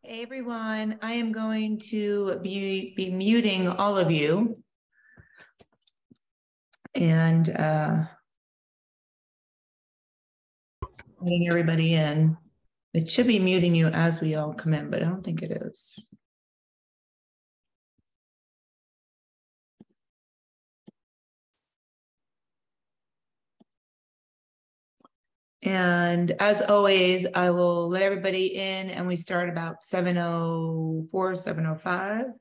Hey everyone, I am going to be muting all of you and letting everybody in. It should be muting you as we all come in, but I don't think it is. And as always, I will let everybody in and we start about 7:04, 7:05.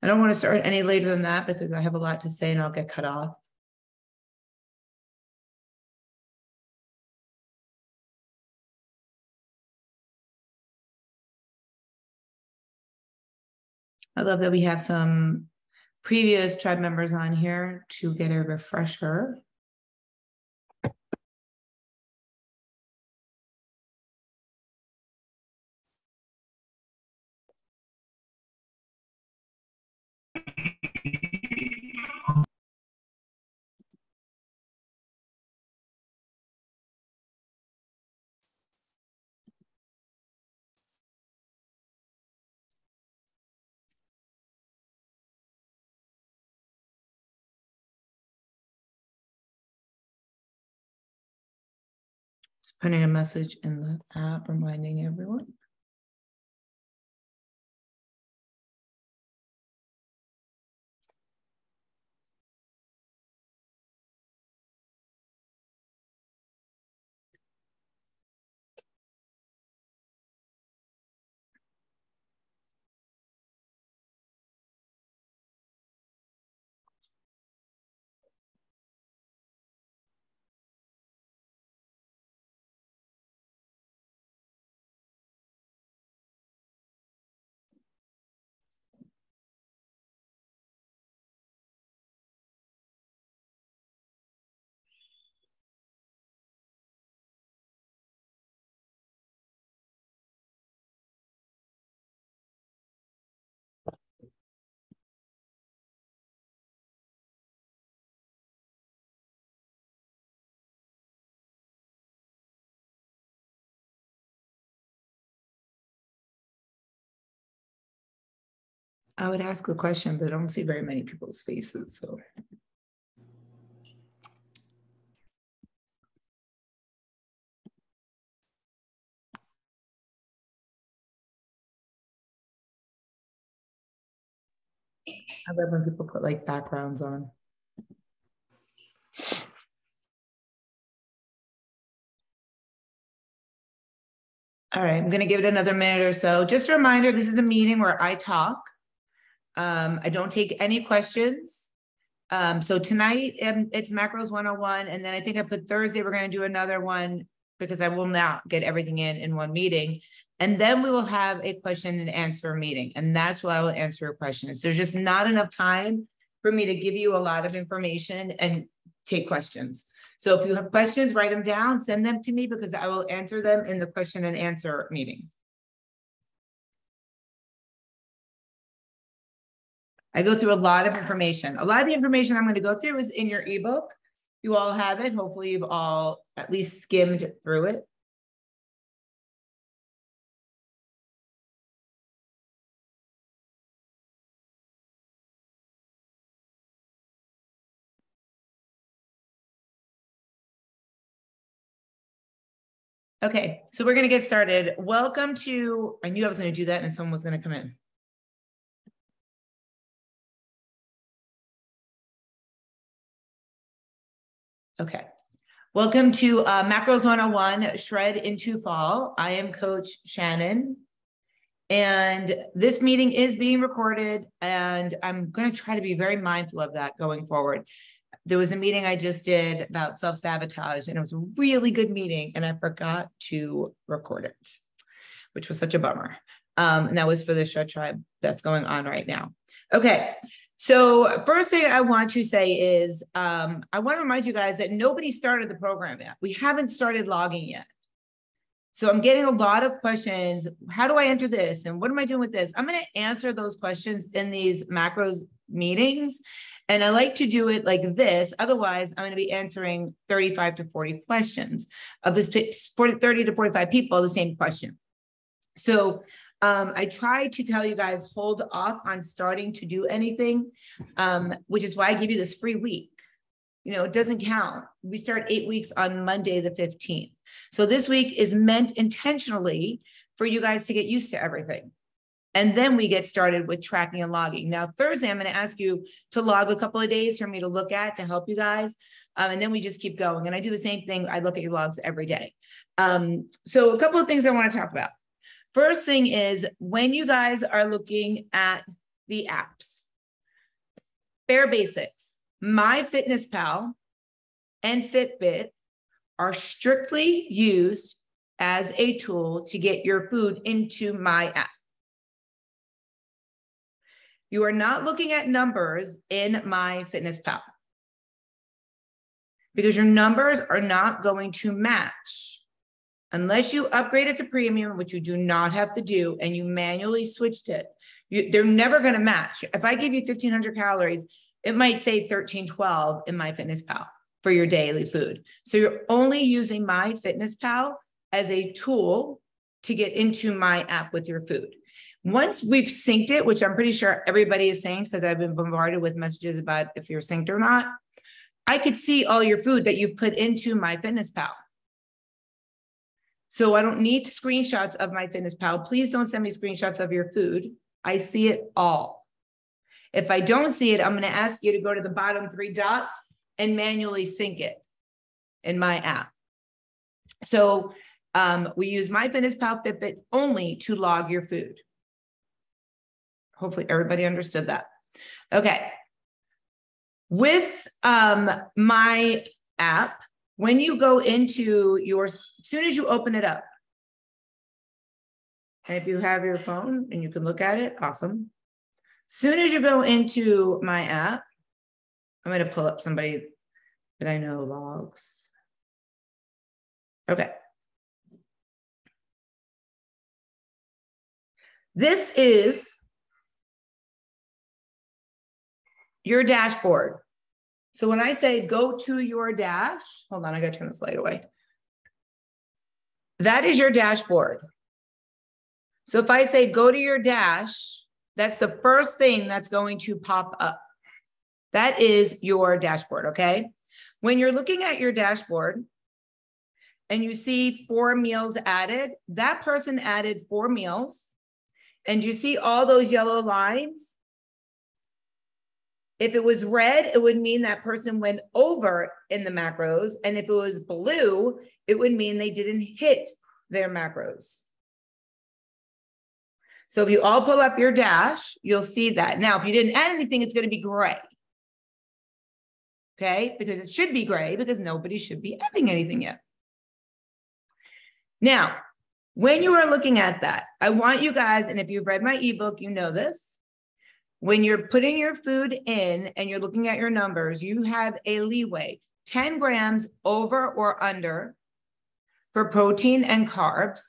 I don't want to start any later than that because I have a lot to say and I'll get cut off. I love that we have some previous tribe members on here to get a refresher. Just putting a message in the app reminding everyone. I would ask a question, but I don't see very many people's faces, so. I love when people put like backgrounds on. All right, I'm going to give it another minute or so. Just a reminder, this is a meeting where I talk. I don't take any questions. So tonight it's macros 101. And then I think I put Thursday, we're going to do another one because I will not get everything in one meeting. And then we will have a question and answer meeting. And that's why I will answer your questions. There's just not enough time for me to give you a lot of information and take questions. So if you have questions, write them down, send them to me because I will answer them in the question and answer meeting. I go through a lot of information. A lot of the information I'm going to go through is in your ebook. You all have it. Hopefully you've all at least skimmed through it. Okay, so we're going to get started. Welcome to, I knew I was going to do that and someone was going to come in. Okay, welcome to Macros 101, Shred into Fall. I am Coach Shannon. And this meeting is being recorded and I'm going to try to be very mindful of that going forward. There was a meeting I just did about self-sabotage and it was a really good meeting and I forgot to record it, which was such a bummer. And that was for the Shred Tribe that's going on right now. Okay, so first thing I want to say is I want to remind you guys that nobody started the program yet. We haven't started logging yet. So I'm getting a lot of questions. How do I enter this? And what am I doing with this? I'm going to answer those questions in these macros meetings. And I like to do it like this. Otherwise, I'm going to be answering 35 to 40 questions of this 30 to 45 people, the same question. So I try to tell you guys, hold off on starting to do anything, which is why I give you this free week. You know, it doesn't count. We start 8 weeks on Monday, the 15th. So this week is meant intentionally for you guys to get used to everything. And then we get started with tracking and logging. Now, Thursday, I'm going to ask you to log a couple of days for me to look at to help you guys. And then we just keep going. And I do the same thing. I look at your logs every day. So a couple of things I want to talk about. First thing is when you guys are looking at the apps, bare basics, MyFitnessPal and Fitbit are strictly used as a tool to get your food into my app. You are not looking at numbers in MyFitnessPal because your numbers are not going to match unless you upgrade it to premium, which you do not have to do, and you manually switched it. They're never going to match. If I give you 1,500 calories, it might say 1312 in MyFitnessPal for your daily food. So you're only using MyFitnessPal as a tool to get into my app with your food. Once we've synced it, which I'm pretty sure everybody is synced because I've been bombarded with messages about if you're synced or not, I could see all your food that you've put into MyFitnessPal. So I don't need screenshots of MyFitnessPal. Please don't send me screenshots of your food. I see it all. If I don't see it, I'm going to ask you to go to the bottom 3 dots and manually sync it in my app. So we use MyFitnessPal Fitbit only to log your food. Hopefully everybody understood that. Okay. With my app, when you go into as soon as you open it up, and if you have your phone and you can look at it, awesome. Soon as you go into my app, I'm going to pull up somebody that I know logs. Okay. This is your dashboard. So when I say go to your dash, hold on, I got to turn this light away. That is your dashboard. So if I say go to your dash, that's the first thing that's going to pop up. That is your dashboard, okay? When you're looking at your dashboard and you see 4 meals added, that person added 4 meals. And you see all those yellow lines? If it was red, it would mean that person went over in the macros. And if it was blue, it would mean they didn't hit their macros. So if you all pull up your dash, you'll see that. Now, if you didn't add anything, it's going to be gray. Okay? Because it should be gray because nobody should be adding anything yet. Now, when you are looking at that, I want you guys, and if you've read my ebook, you know this. When you're putting your food in and you're looking at your numbers, you have a leeway, 10 grams over or under for protein and carbs,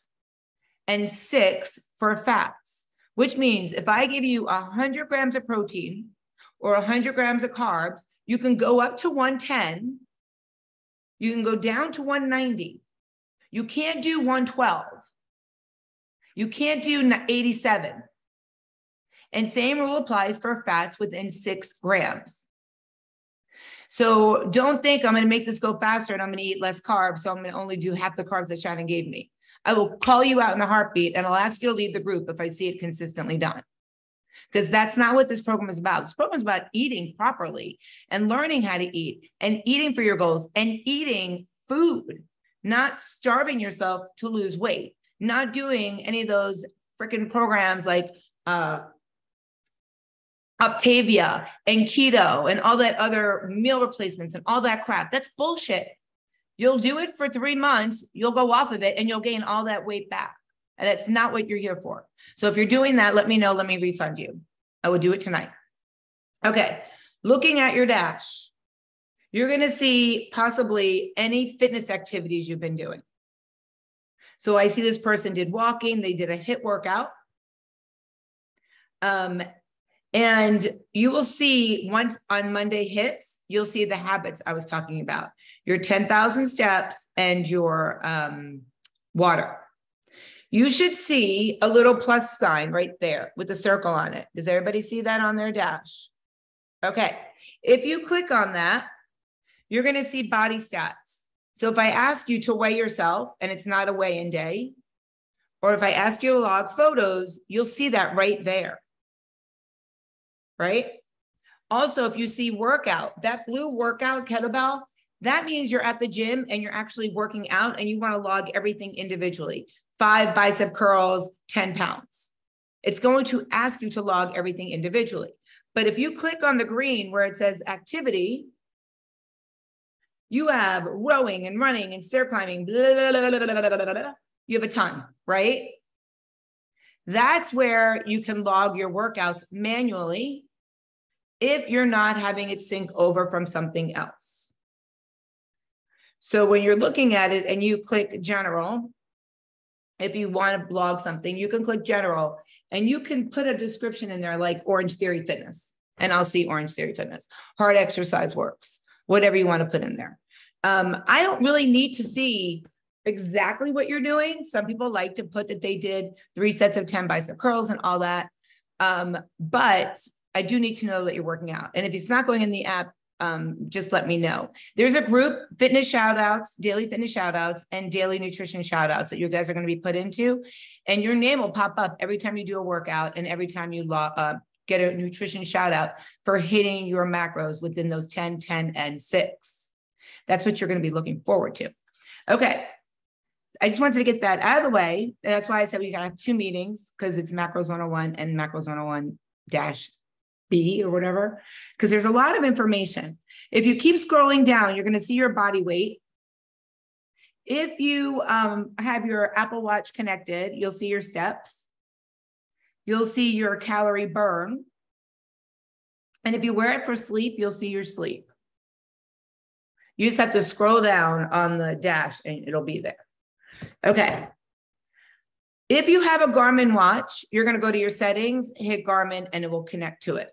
and 6 for fats, which means if I give you 100 grams of protein or 100 grams of carbs, you can go up to 110. You can go down to 190. You can't do 112. You can't do 87. And same rule applies for fats within 6 grams. So don't think I'm going to make this go faster and I'm going to eat less carbs, so I'm going to only do half the carbs that Shannon gave me. I will call you out in a heartbeat and I'll ask you to leave the group if I see it consistently done. Because that's not what this program is about. This program is about eating properly and learning how to eat and eating for your goals and eating food, not starving yourself to lose weight, not doing any of those freaking programs like Optavia and keto and all that other meal replacements and all that crap. That's bullshit. You'll do it for 3 months, you'll go off of it and you'll gain all that weight back. And that's not what you're here for. So if you're doing that, let me know, let me refund you. I will do it tonight. Okay, looking at your dash, you're gonna see possibly any fitness activities you've been doing. So I see this person did walking, they did a HIIT workout. And you will see once on Monday hits, you'll see the habits I was talking about, your 10,000 steps and your water. You should see a little plus sign right there with a circle on it. Does everybody see that on their dash? Okay. If you click on that, you're going to see body stats. So if I ask you to weigh yourself and it's not a weigh-in day, or if I ask you to log photos, you'll see that right there. Right? Also, if you see workout, that blue workout kettlebell, that means you're at the gym and you're actually working out and you want to log everything individually. 5 bicep curls, 10 pounds. It's going to ask you to log everything individually. But if you click on the green where it says activity, you have rowing and running and stair climbing, blah, blah, blah, blah, blah, blah, blah. You have a ton, right? That's where you can log your workouts manually if you're not having it sync over from something else. So when you're looking at it and you click general, if you want to blog something, you can click general and you can put a description in there like Orange Theory Fitness, and I'll see Orange Theory Fitness, hard exercise works, whatever you want to put in there. I don't really need to see exactly what you're doing. Some people like to put that they did 3 sets of 10 bicep curls and all that. But I do need to know that you're working out. And if it's not going in the app, just let me know. There's a group, fitness shout outs, daily fitness shout outs, and daily nutrition shout outs that you guys are going to be put into. And your name will pop up every time you do a workout and every time you get a nutrition shout out for hitting your macros within those 10, 10, and 6. That's what you're going to be looking forward to. Okay. I just wanted to get that out of the way. That's why I said we got to have 2 meetings, because it's Macros 101 and Macros 101-B or whatever, because there's a lot of information. If you keep scrolling down, you're going to see your body weight. If you have your Apple Watch connected, you'll see your steps. You'll see your calorie burn. And if you wear it for sleep, you'll see your sleep. You just have to scroll down on the dash and it'll be there. Okay. If you have a Garmin watch, you're going to go to your settings, hit Garmin, and it will connect to it.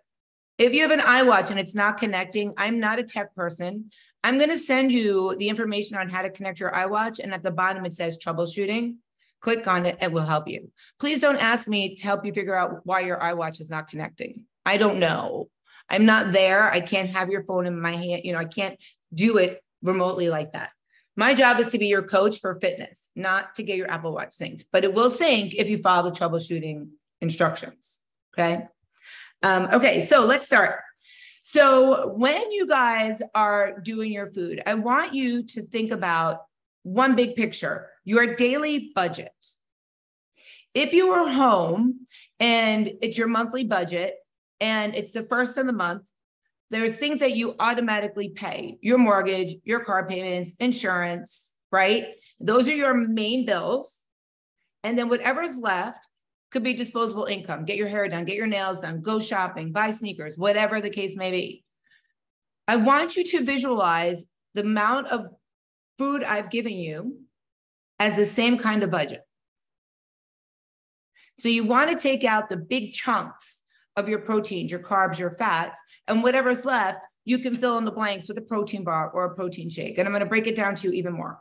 If you have an iWatch and it's not connecting, I'm not a tech person. I'm going to send you the information on how to connect your iWatch. And at the bottom, it says troubleshooting. Click on it. It will help you. Please don't ask me to help you figure out why your iWatch is not connecting. I don't know. I'm not there. I can't have your phone in my hand. I can't do it remotely like that. My job is to be your coach for fitness, not to get your Apple Watch synced, but it will sync if you follow the troubleshooting instructions. Okay. Okay. So let's start. So when you guys are doing your food, I want you to think about one big picture, your daily budget. If you were home and it's your monthly budget and it's the first of the month, there's things that you automatically pay, your mortgage, your car payments, insurance, right? Those are your main bills. And then whatever's left could be disposable income. Get your hair done, get your nails done, go shopping, buy sneakers, whatever the case may be. I want you to visualize the amount of food I've given you as the same kind of budget. So you want to take out the big chunks of your proteins, your carbs, your fats, and whatever's left, you can fill in the blanks with a protein bar or a protein shake. And I'm going to break it down to you even more.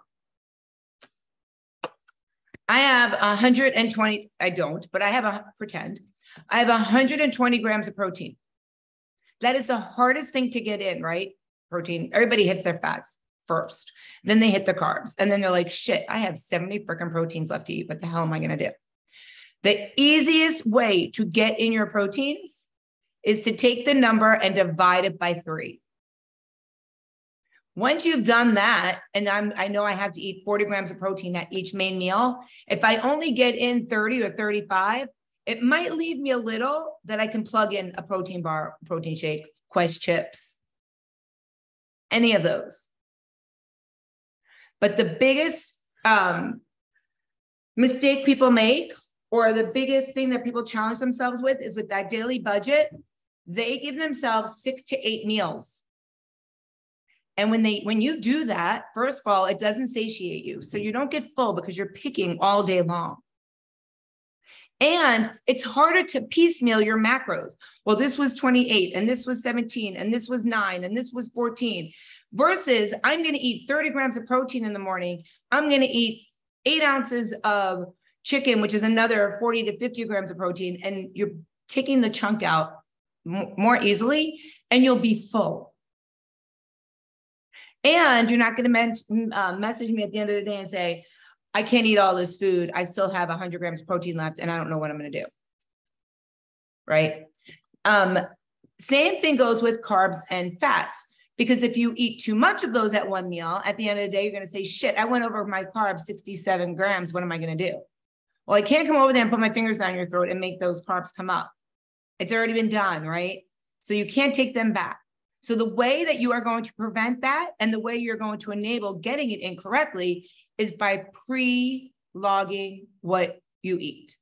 I have 120, I don't, but I have pretend. I have 120 grams of protein. That is the hardest thing to get in, right? Protein. Everybody hits their fats first. Then they hit the carbs. And then they're like, shit, I have 70 freaking proteins left to eat. What the hell am I going to do? The easiest way to get in your proteins is to take the number and divide it by 3. Once you've done that, and I know I have to eat 40 grams of protein at each main meal, if I only get in 30 or 35, it might leave me a little that I can plug in a protein bar, protein shake, Quest chips, any of those. But the biggest mistake people make, or the biggest thing that people challenge themselves with, is with that daily budget, they give themselves 6 to 8 meals. And when you do that, first of all, it doesn't satiate you. So you don't get full because you're picking all day long. And it's harder to piecemeal your macros. Well, this was 28 and this was 17 and this was 9 and this was 14 versus I'm going to eat 30 grams of protein in the morning. I'm going to eat 8 ounces of chicken, which is another 40 to 50 grams of protein, and you're taking the chunk out more easily, and you'll be full. And you're not going to message me at the end of the day and say, I can't eat all this food. I still have 100 grams of protein left, and I don't know what I'm going to do. Right? Same thing goes with carbs and fats, because if you eat too much of those at one meal, at the end of the day, you're going to say, shit, I went over my carbs 67 grams. What am I going to do? Well, I can't come over there and put my fingers down your throat and make those carbs come up. It's already been done, right? So you can't take them back. So the way that you are going to prevent that and the way you're going to enable getting it incorrectly is by pre-logging what you eat.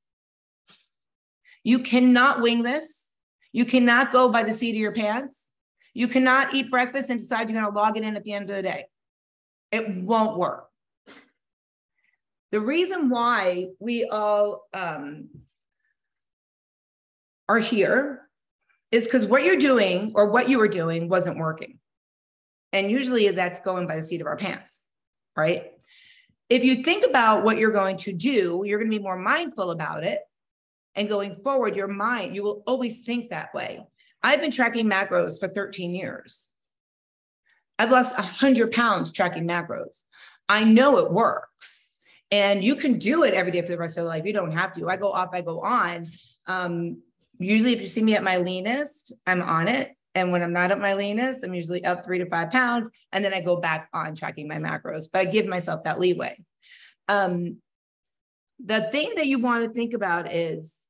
You cannot wing this. You cannot go by the seat of your pants. You cannot eat breakfast and decide you're going to log it in at the end of the day. It won't work. The reason why we all are here is because what you're doing or what you were doing wasn't working. And usually that's going by the seat of our pants, right? If you think about what you're going to do, you're going to be more mindful about it. And going forward, your mind, you will always think that way. I've been tracking macros for 13 years. I've lost 100 pounds tracking macros. I know it works. And you can do it every day for the rest of your life. You don't have to. I go off, I go on. Usually if you see me at my leanest, I'm on it. And when I'm not at my leanest, I'm usually up 3 to 5 pounds. And then I go back on tracking my macros, but I give myself that leeway. The thing that you want to think about is,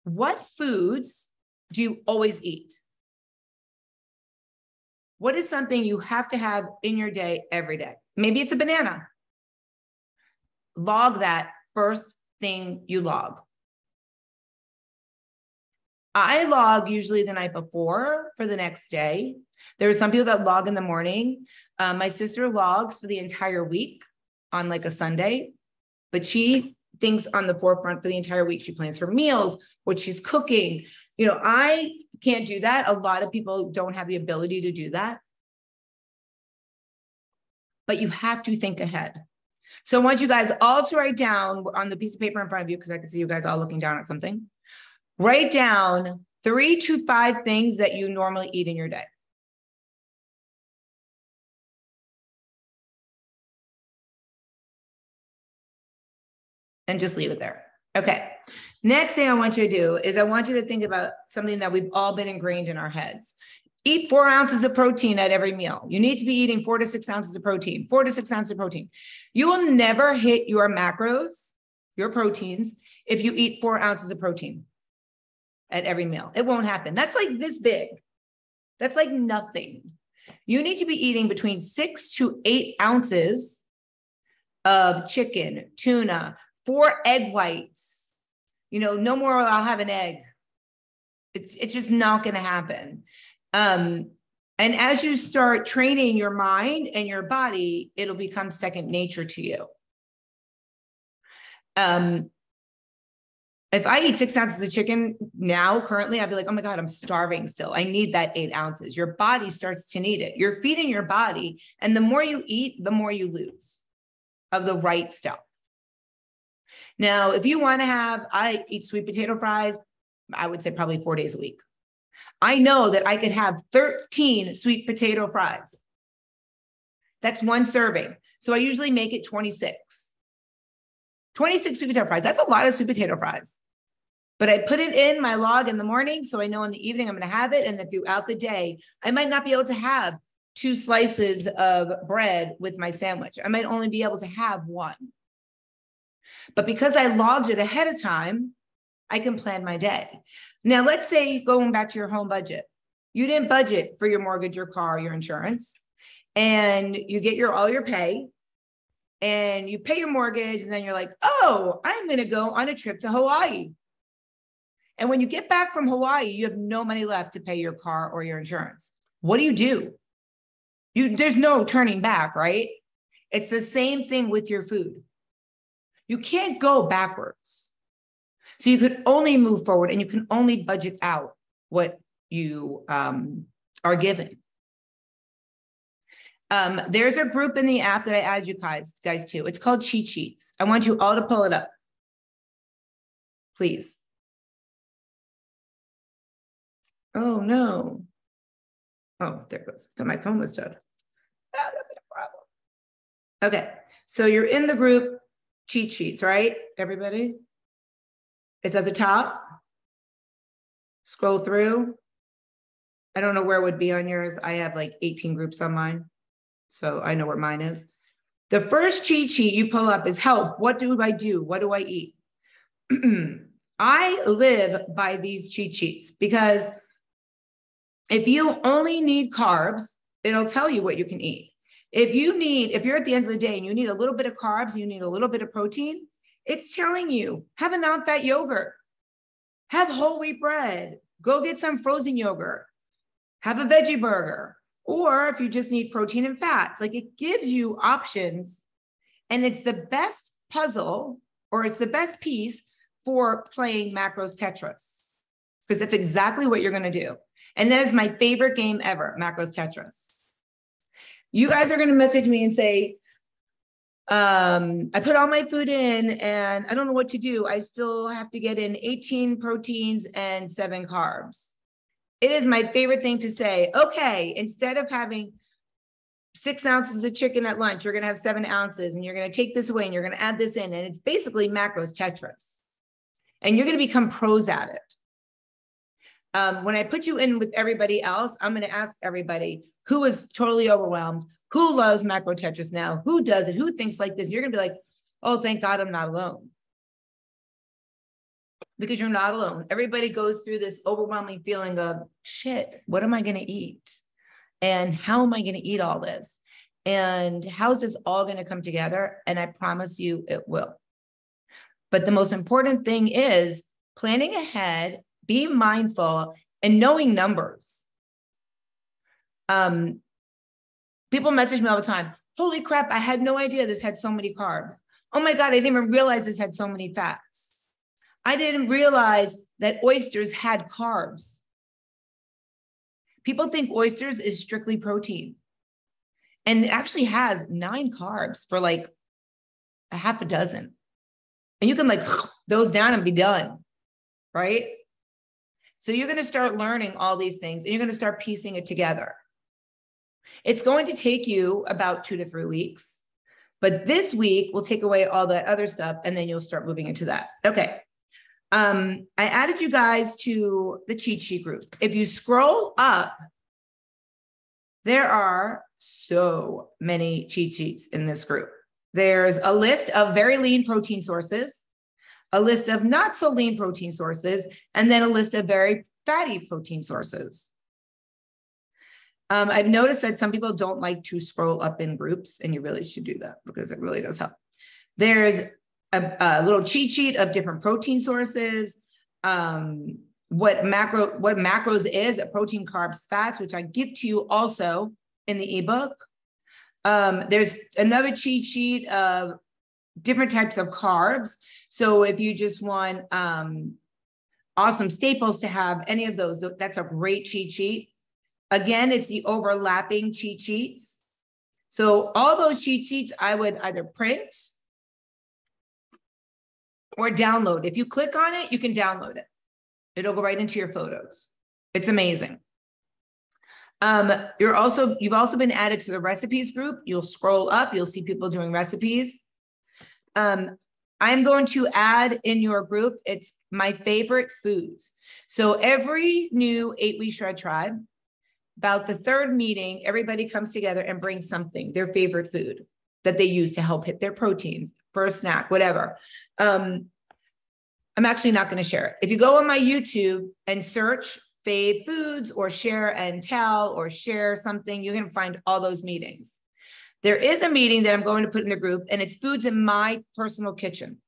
what foods do you always eat? What is something you have to have in your day every day? Maybe it's a banana. Log that first thing you log. I log usually the night before for the next day. There are some people that log in the morning. My sister logs for the entire week on like a Sunday, but she thinks on the forefront for the entire week. She plans her meals, what she's cooking. You know, I can't do that. A lot of people don't have the ability to do that. But you have to think ahead. So I want you guys all to write down on the piece of paper in front of you, because I can see you guys all looking down at something. Write down 3 to 5 things that you normally eat in your day. And just leave it there. Okay. Next thing I want you to do is I want you to think about something that we've all been ingrained in our heads. Eat 4 ounces of protein at every meal. You need to be eating 4 to 6 ounces of protein, 4 to 6 ounces of protein. You will never hit your macros, your proteins, if you eat 4 ounces of protein at every meal. It won't happen. That's like this big. That's like nothing. You need to be eating between 6 to 8 ounces of chicken, tuna, 4 egg whites. You know, no more I'll have an egg. It's just not going to happen. And as you start training your mind and your body, it'll become second nature to you. If I eat 6 ounces of chicken now, currently, I'd be like, oh my God, I'm starving still. I need that 8 ounces. Your body starts to need it. You're feeding your body. And the more you eat, the more you lose of the right stuff. Now, if you want to I eat sweet potato fries, I would say probably 4 days a week. I know that I could have 13 sweet potato fries. That's 1 serving. So I usually make it 26. 26 sweet potato fries. That's a lot of sweet potato fries. But I put it in my log in the morning, so I know in the evening I'm going to have it. And then throughout the day, I might not be able to have 2 slices of bread with my sandwich. I might only be able to have 1. But because I logged it ahead of time, I can plan my day. Now, let's say going back to your home budget, you didn't budget for your mortgage, your car, your insurance, and you get all your pay and you pay your mortgage. And then you're like, oh, I'm going to go on a trip to Hawaii. And when you get back from Hawaii, you have no money left to pay your car or your insurance. What do? There's no turning back, right? It's the same thing with your food. You can't go backwards. So you could only move forward, and you can only budget out what you are given. There's a group in the app that I add you guys to. It's called Cheat Sheets. I want you all to pull it up. please. Oh, no. Oh, there it goes. So my phone was dead. That would have been a problem. Okay, so you're in the group cheat sheets, right, everybody? It's at the top. Scroll through. I don't know where it would be on yours. I have like 18 groups on mine, so I know where mine is. The first cheat sheet you pull up is help. What do I do? What do I eat? I live by these cheat sheets because if you only need carbs, it'll tell you what you can eat. If you're at the end of the day and you need a little bit of carbs, you need a little bit of protein, it's telling you, have a non-fat yogurt, have whole wheat bread, go get some frozen yogurt, have a veggie burger, or if you just need protein and fats, like it gives you options, and it's the best puzzle, or it's the best piece for playing macros Tetris, because that's exactly what you're going to do. And that is my favorite game ever, macros Tetris. You guys are going to message me and say, I put all my food in and I don't know what to do. I still have to get in 18 proteins and 7 carbs. It is my favorite thing to say, okay, instead of having 6 ounces of chicken at lunch, you're going to have 7 ounces and you're going to take this away and you're going to add this in. And it's basically macros Tetris. And you're going to become pros at it. When I put you in with everybody else, I'm going to ask everybody who is totally overwhelmed, who loves macro Tetris now, who does it, who thinks like this. You're going to be like, oh, thank God I'm not alone. Because you're not alone. Everybody goes through this overwhelming feeling of, shit, what am I going to eat? And how am I going to eat all this? And how is this all going to come together? And I promise you it will. But the most important thing is planning ahead, being mindful, and knowing numbers. People message me all the time. Holy crap, I had no idea this had so many carbs. Oh my God, I didn't even realize this had so many fats. I didn't realize that oysters had carbs. People think oysters is strictly protein. And it actually has 9 carbs for like a half a dozen. And you can like those down and be done, right? So you're going to start learning all these things and you're going to start piecing it together. It's going to take you about 2 to 3 weeks, but this week we'll take away all that other stuff and then you'll start moving into that. Okay. I added you guys to the cheat sheet group. If you scroll up, there are so many cheat sheets in this group. There's a list of very lean protein sources, a list of not so lean protein sources, and then a list of very fatty protein sources. I've noticed that some people don't like to scroll up in groups, and you really should do that because it really does help. There's a little cheat sheet of different protein sources, what macros is, protein, carbs, fats, which I give to you also in the ebook. There's another cheat sheet of different types of carbs. So if you just want awesome staples to have any of those, that's a great cheat sheet. Again, it's the overlapping cheat sheets. So all those cheat sheets, I would either print or download. If you click on it, you can download it. It'll go right into your photos. It's amazing. You've also been added to the recipes group. You'll scroll up, you'll see people doing recipes. I'm going to add in your group, it's my favorite foods. So every new 8-week Shred Tribe, about the 3rd meeting, everybody comes together and brings something, their favorite food that they use to help hit their proteins for a snack, whatever. I'm actually not going to share it. If you go on my YouTube and search fave foods or share and tell or share something, you're going to find all those meetings. There is a meeting that I'm going to put in the group, and it's foods in my personal kitchen.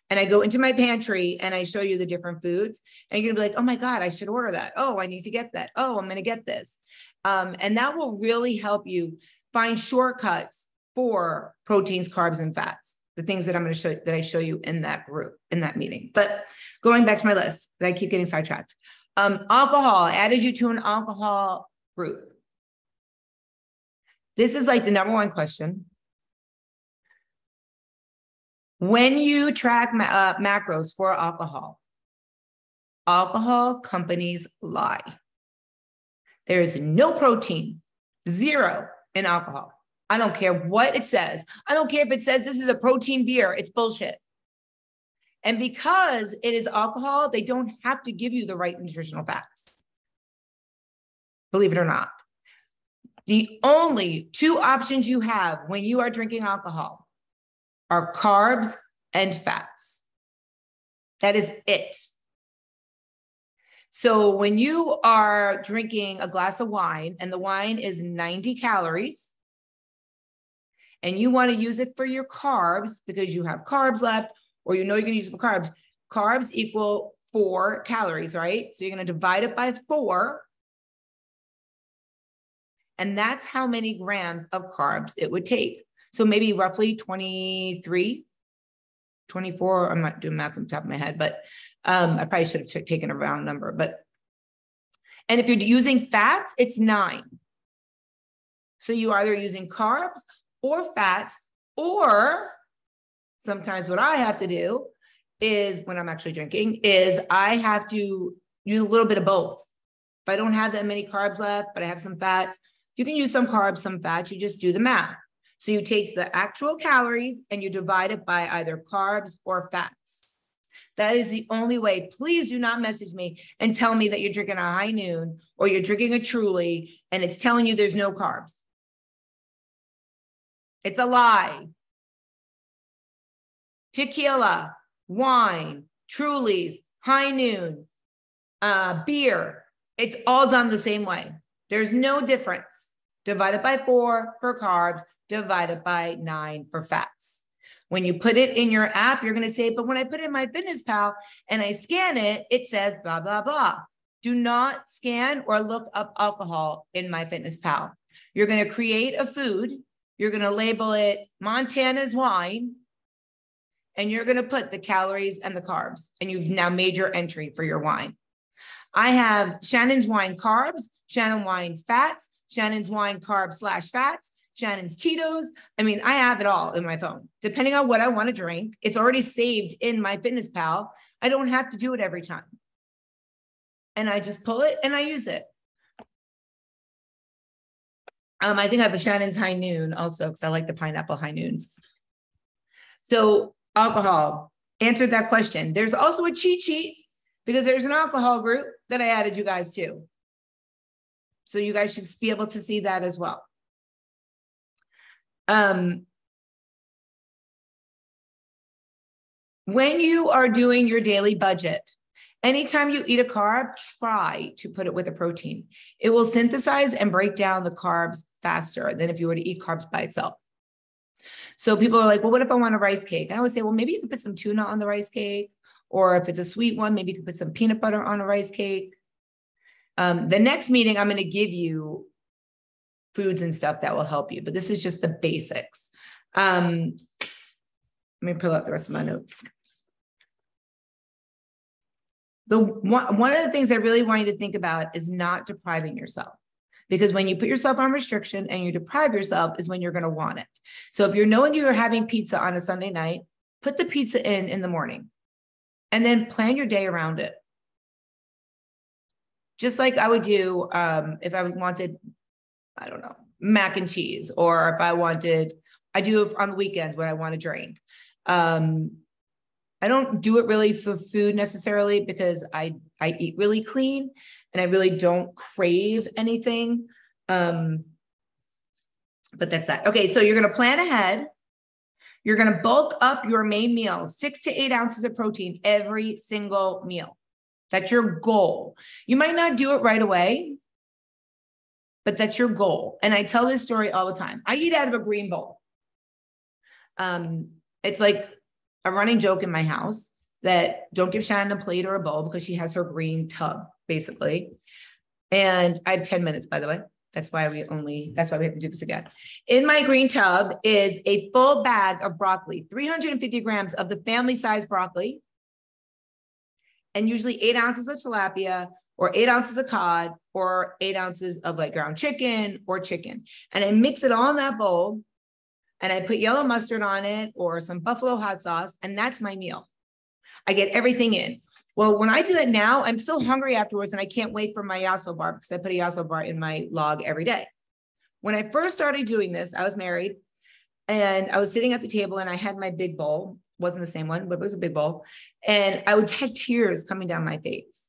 And I go into my pantry and I show you the different foods, and you're gonna be like, oh my God, I should order that. Oh, I need to get that. Oh, I'm going to get this. And that will really help you find shortcuts for proteins, carbs, and fats, the things that I'm going to show that I show you in that group, in that meeting. But going back to my list, that I keep getting sidetracked. Alcohol, I added you to an alcohol group. This is like the #1 question. When you track macros for alcohol companies lie. There is no protein, zero in alcohol. I don't care what it says. I don't care if it says this is a protein beer. It's bullshit. And because it is alcohol, they don't have to give you the right nutritional facts. Believe it or not. The only two options you have when you are drinking alcohol are carbs and fats. That is it. So when you are drinking a glass of wine and the wine is 90 calories and you want to use it for your carbs because you have carbs left or you know you're going to use it for carbs, carbs equal 4 calories, right? So you're going to divide it by 4. And that's how many grams of carbs it would take. So maybe roughly 23, 24. I'm not doing math on the top of my head, but I probably should have taken a round number. And if you're using fats, it's 9. So you either using carbs or fats, or sometimes what I have to do is when I'm actually drinking is I have to use a little bit of both. If I don't have that many carbs left, but I have some fats, you can use some carbs, some fats, you just do the math. So you take the actual calories and you divide it by either carbs or fats. That is the only way. Please do not message me and tell me that you're drinking a High Noon or you're drinking a Truly and it's telling you there's no carbs. It's a lie. Tequila, wine, Trulies, High Noon, beer, it's all done the same way. There's no difference. Divided by 4 for carbs, divided by 9 for fats. When you put it in your app, you're going to say, but when I put it in MyFitnessPal and I scan it, it says blah, blah, blah. Do not scan or look up alcohol in MyFitnessPal. You're going to create a food. You're going to label it Montana's wine, and you're going to put the calories and the carbs, and you've now made your entry for your wine. I have Shannon's wine carbs, Shannon wine's fats, Shannon's wine carbs / fats, Shannon's Tito's. I mean, I have it all in my phone. Depending on what I want to drink, it's already saved in MyFitnessPal. I don't have to do it every time. And I just pull it and I use it. I think I have a Shannon's High Noon also because I like the pineapple High Noons. So alcohol, answered that question. There's also a cheat sheet because there's an alcohol group that I added you guys to. So you guys should be able to see that as well. When you are doing your daily budget, anytime you eat a carb, try to put it with a protein. It will synthesize and break down the carbs faster than if you were to eat carbs by itself. So people are like, well, what if I want a rice cake? I always say, well, maybe you could put some tuna on the rice cake. Or if it's a sweet one, maybe you could put some peanut butter on a rice cake. The next meeting, I'm going to give you foods and stuff that will help you, but this is just the basics. Let me pull out the rest of my notes. One of the things I really want you to think about is not depriving yourself, because when you put yourself on restriction and you deprive yourself is when you're going to want it. So if you're knowing you're having pizza on a Sunday night, put the pizza in the morning and then plan your day around it. Just like I would do if I wanted, I don't know, mac and cheese, or if I do it on the weekends when I want to drink. I don't do it really for food necessarily because I eat really clean and I really don't crave anything. But that's that. Okay, so you're going to plan ahead. You're going to bulk up your main meal, 6 to 8 ounces of protein every single meal. That's your goal. You might not do it right away, but that's your goal. And I tell this story all the time. I eat out of a green bowl. It's like a running joke in my house that don't give Shannon a plate or a bowl because she has her green tub, basically. And I have 10 minutes, by the way. That's why we have to do this again. In my green tub is a full bag of broccoli, 350 grams of the family size broccoli, and usually 8 ounces of tilapia, or 8 ounces of cod, or 8 ounces of like ground chicken or chicken. And I mix it all in that bowl. and I put yellow mustard on it or some buffalo hot sauce, and that's my meal. I get everything in. Well, when I do that now, I'm still hungry afterwards, and I can't wait for my Yasso bar because I put a Yasso bar in my log every day. When I first started doing this, I was married, and I was sitting at the table, and I had my big bowl. Wasn't the same one, but it was a big bowl. And I would have tears coming down my face.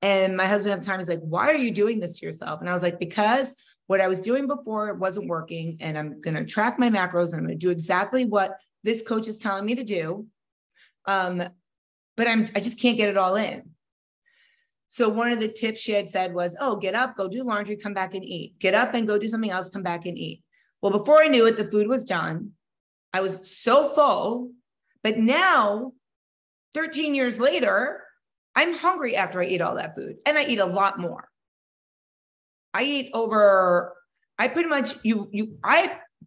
And my husband at the time was like, why are you doing this to yourself? And I was like, because what I was doing before wasn't working, and I'm going to track my macros, and I'm going to do exactly what this coach is telling me to do. But I just can't get it all in. So one of the tips she had said was, oh, get up, go do laundry, come back and eat. Get up and go do something else, come back and eat. Well, before I knew it, the food was done. I was so full, but now 13 years later, I'm hungry after I eat all that food, and I eat a lot more. I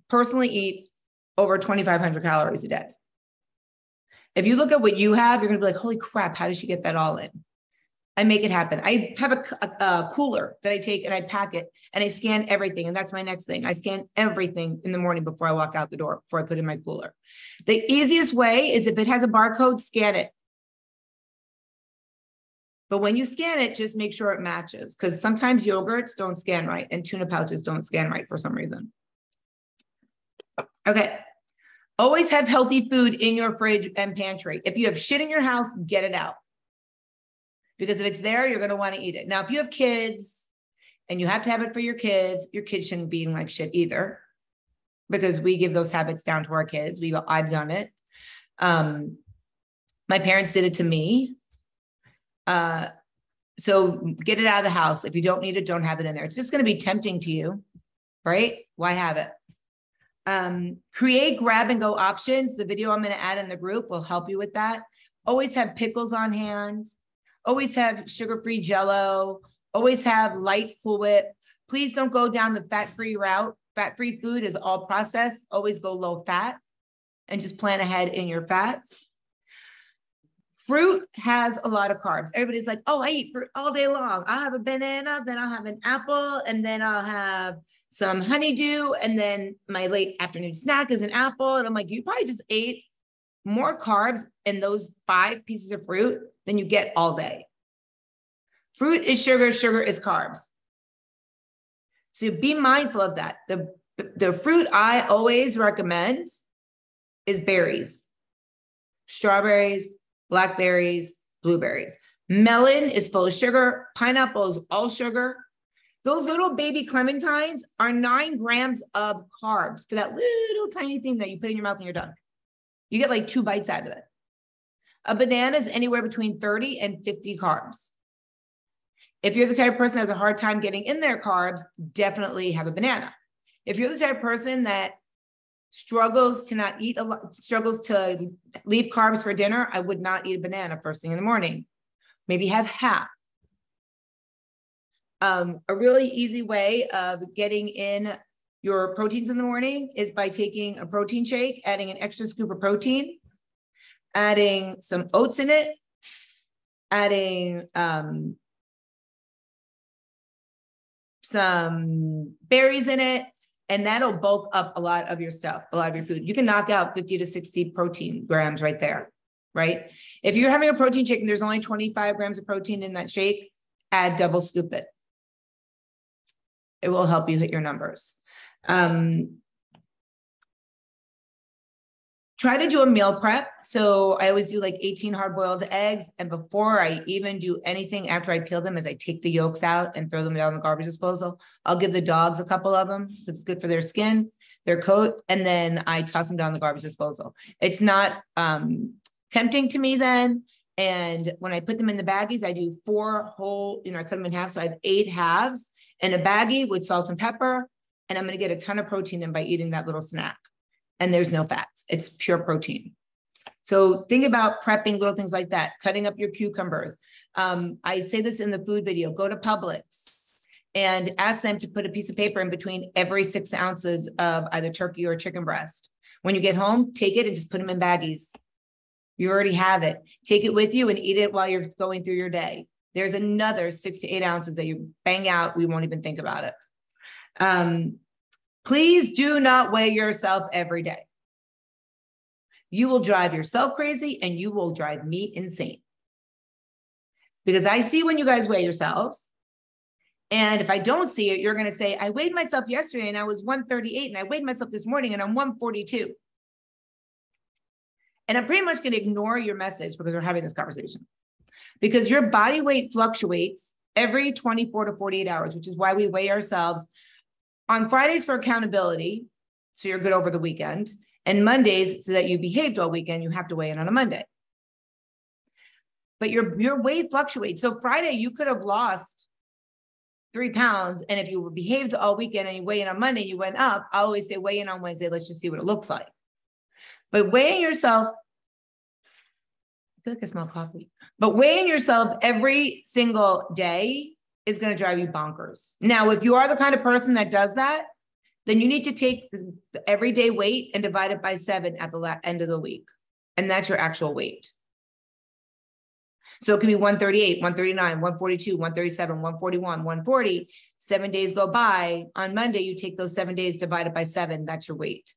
personally eat over 2,500 calories a day. If you look at what you have, you're going to be like, holy crap, how did she get that all in? I make it happen. I have a cooler that I take and I pack it and I scan everything. And that's my next thing. I scan everything in the morning before I walk out the door, before I put in my cooler. The easiest way is if it has a barcode, scan it. But when you scan it, just make sure it matches, because sometimes yogurts don't scan right and tuna pouches don't scan right for some reason. Okay. Always have healthy food in your fridge and pantry. If you have shit in your house, get it out. Because if it's there, you're going to want to eat it. Now, if you have kids and you have to have it for your kids shouldn't be eating like shit either, because we give those habits down to our kids. I've done it. My parents did it to me. So get it out of the house. If you don't need it, don't have it in there. It's just going to be tempting to you, right? Why have it? Create grab and go options. The video I'm going to add in the group will help you with that. Always have pickles on hand. Always have sugar-free Jell-O. Always have light Cool Whip. Please don't go down the fat-free route. Fat-free food is all processed. Always go low fat and just plan ahead in your fats. Fruit has a lot of carbs. Everybody's like, oh, I eat fruit all day long. I'll have a banana, then I'll have an apple, and then I'll have some honeydew, and then my late afternoon snack is an apple. And I'm like, you probably just ate more carbs in those 5 pieces of fruit than you get all day. Fruit is sugar, sugar is carbs. So be mindful of that. The fruit I always recommend is berries, strawberries, blackberries, blueberries. Melon is full of sugar. Pineapple is all sugar. Those little baby clementines are 9 grams of carbs for that little tiny thing that you put in your mouth and you're done. You get like 2 bites out of it. A banana is anywhere between 30 and 50 carbs. If you're the type of person that has a hard time getting in their carbs, definitely have a banana. If you're the type of person that struggles to not eat a lot, struggles to leave carbs for dinner, I would not eat a banana first thing in the morning. Maybe have half. A really easy way of getting in your proteins in the morning is by taking a protein shake, adding an extra scoop of protein, adding some oats in it, adding some berries in it, and that'll bulk up a lot of your stuff, a lot of your food. You can knock out 50 to 60 protein grams right there, right? If you're having a protein shake and there's only 25 grams of protein in that shake, add double scoop it. It will help you hit your numbers. Try to do a meal prep. So I always do like 18 hard-boiled eggs. And before I even do anything, after I peel them, is I take the yolks out and throw them down the garbage disposal. I'll give the dogs a couple of them. It's good for their skin, their coat, and then I toss them down the garbage disposal. It's not tempting to me then. And when I put them in the baggies, I do 4 whole, I cut them in half. So I have 8 halves in a baggie with salt and pepper. And I'm going to get a ton of protein in by eating that little snack. And there's no fats. It's pure protein. So think about prepping little things like that, cutting up your cucumbers. I say this in the food video, go to Publix and ask them to put a piece of paper in between every 6 ounces of either turkey or chicken breast. When you get home, take it and just put them in baggies. You already have it. Take it with you and eat it while you're going through your day. There's another 6 to 8 ounces that you bang out. We won't even think about it. Please do not weigh yourself every day. You will drive yourself crazy and you will drive me insane. Because I see when you guys weigh yourselves. And if I don't see it, you're going to say, I weighed myself yesterday and I was 138 and I weighed myself this morning and I'm 142. And I'm pretty much going to ignore your message because we're having this conversation. Because your body weight fluctuates every 24 to 48 hours, which is why we weigh ourselves on Fridays for accountability. So you're good over the weekend. And Mondays, so that you behaved all weekend, you have to weigh in on a Monday. But your weight fluctuates. So Friday, you could have lost 3 pounds. And if you behaved all weekend and you weigh in on Monday, you went up. I always say weigh in on Wednesday. Let's just see what it looks like. But weighing yourself, I feel like I smell coffee, but weighing yourself every single day is going to drive you bonkers. Now, if you are the kind of person that does that, then you need to take the everyday weight and divide it by 7 at the end of the week. And that's your actual weight. So it can be 138, 139, 142, 137, 141, 140. 7 days go by. On Monday, you take those 7 days divided by 7. That's your weight.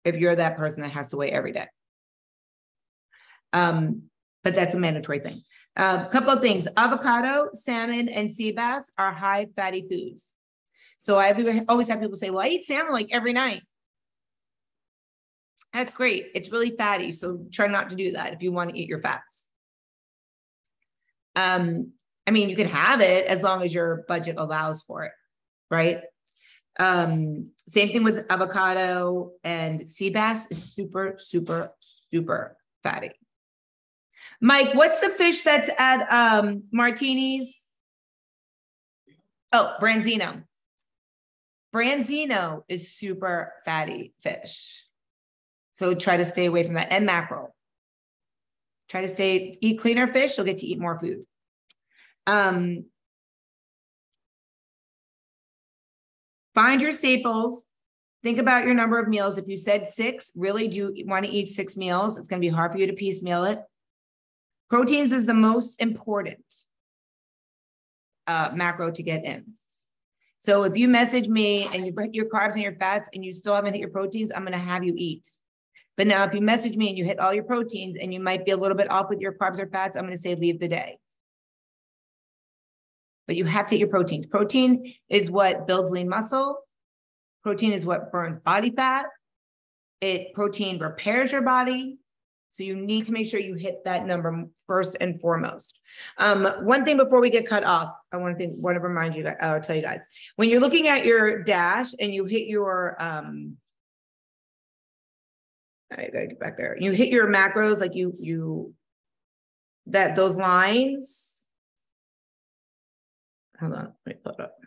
If you're that person that has to weigh every day. But that's a mandatory thing. A couple of things. Avocado, salmon, and sea bass are high fatty foods. So I always have people say, well, I eat salmon like every night. That's great. It's really fatty. So try not to do that if you want to eat your fats. I mean, you can have it as long as your budget allows for it, right? Same thing with avocado, and sea bass is super, super, super fatty. Mike, what's the fish that's at Martini's? Oh, branzino. Branzino is super fatty fish. So try to stay away from that. And mackerel. Try to eat cleaner fish, you'll get to eat more food. Find your staples. Think about your number of meals. If you said 6, really do you want to eat 6 meals? It's going to be hard for you to piecemeal it. Proteins is the most important macro to get in. So if you message me and you hit your carbs and your fats and you still haven't hit your proteins, I'm going to have you eat. But now if you message me and you hit all your proteins and you might be a little bit off with your carbs or fats, I'm going to say leave the day. But you have to hit your proteins. Protein is what builds lean muscle. Protein is what burns body fat. Protein repairs your body. So you need to make sure you hit that number first and foremost. One thing before we get cut off, I want to remind you, I'll tell you guys, when you're looking at your dash and you hit your, I gotta get back there. You hit your macros, like those lines. Hold on, let me pull it up.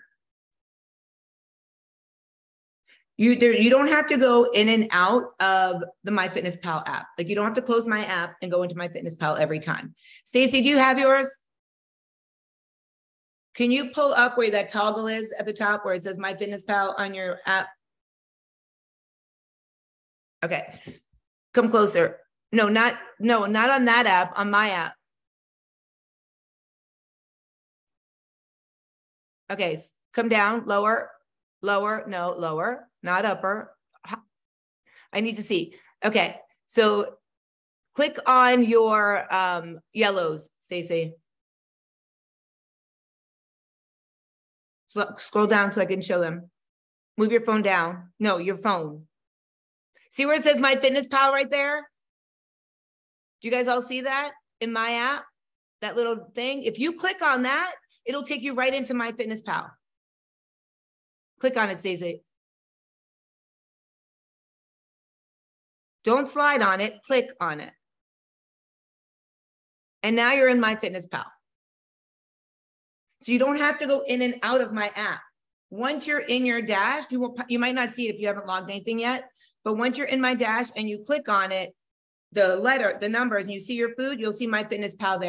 You don't have to go in and out of the MyFitnessPal app. Like you don't have to close my app and go into MyFitnessPal every time. Stacy, do you have yours? Can you pull up where that toggle is at the top where it says MyFitnessPal on your app? Okay, come closer. No, not on that app, on my app. Okay, come down, lower, no, lower, not upper. I need to see. Okay, so click on your yellows, Stacy. So scroll down so I can show them. Move your phone down. No, your phone. See where it says MyFitnessPal right there? Do you guys all see that in my app? That little thing? If you click on that, it'll take you right into MyFitnessPal. Click on it, Stacey. Don't slide on it, click on it. And now you're in MyFitnessPal. So you don't have to go in and out of my app. Once you're in your dash, you might not see it if you haven't logged anything yet, but once you're in my dash and you click on it, the numbers, and you see your food, you'll see MyFitnessPal there.